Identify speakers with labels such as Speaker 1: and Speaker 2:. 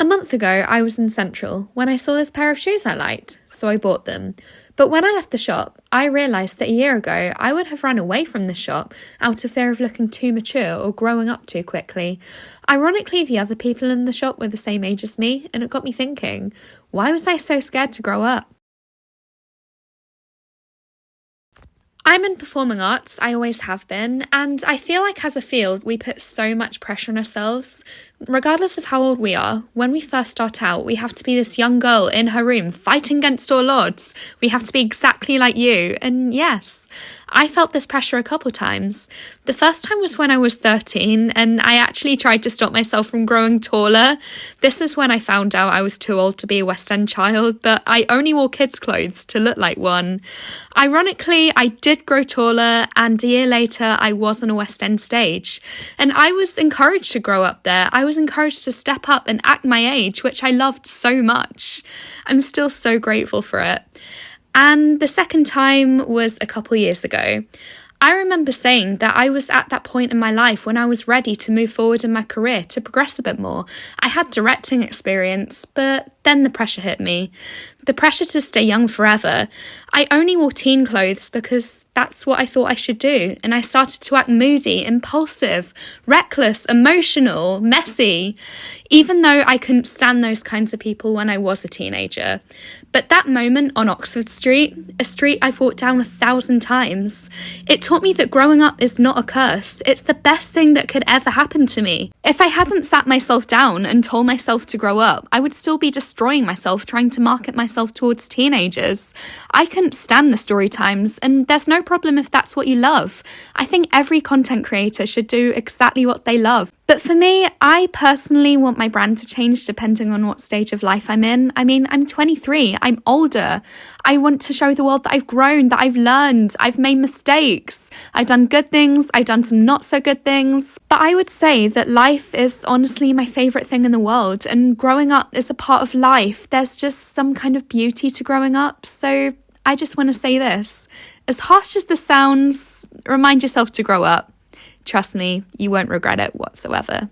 Speaker 1: month ago, I was in Central when I saw this pair of shoes I liked, so I bought them. But when I left the shop, I realised that a year ago, I would have run away from the shop out of fear of looking too mature or growing up too quickly. Ironically, the other people in the shop were the same age as me, and it got me thinking, why was I so scared to grow up? I'm in performing arts, I always have been, and I feel like as a field we put so much pressure on ourselves. Regardless of how old we are, when we first start out, we have to be this young girl in her room fighting against all odds. We have to be exactly like you, and yes, I felt this pressure a couple times. The first time was when I was 13, and I actually tried to stop myself from growing taller. This is when I found out I was too old to be a West End child, but I only wore kids' clothes to look like one. Ironically, I did grow taller, and a year later I was on a West End stage. And I was encouraged to grow up there. I was encouraged to step up and act my age, which I loved so much. I'm still so grateful for it. And the second time was a couple years ago. I remember saying that I was at that point in my life when I was ready to move forward in my career, to progress a bit more. I had directing experience, but then the pressure hit me. The pressure to stay young forever. I only wore teen clothes because that's what I thought I should do, and I started to act moody, impulsive, reckless, emotional, messy, even though I couldn't stand those kinds of people when I was a teenager. But that moment on Oxford Street, a street I've walked down 1,000 times, it taught me that growing up is not a curse. It's the best thing that could ever happen to me. If I hadn't sat myself down and told myself to grow up, I would still be destroying myself trying to market myself towards teenagers. I couldn't stand the story times, and there's no problem if that's what you love. I think every content creator should do exactly what they love. But for me, I personally want my brand to change depending on what stage of life I'm in. I mean, I'm 23, I'm older. I want to show the world that I've grown, that I've learned, I've made mistakes. I've done good things, I've done some not so good things. But I would say that life is honestly my favourite thing in the world, and growing up is a part of life. There's just some kind of beauty to growing up. So I just want to say this. As harsh as this sounds, remind yourself to grow up. Trust me, you won't regret it whatsoever.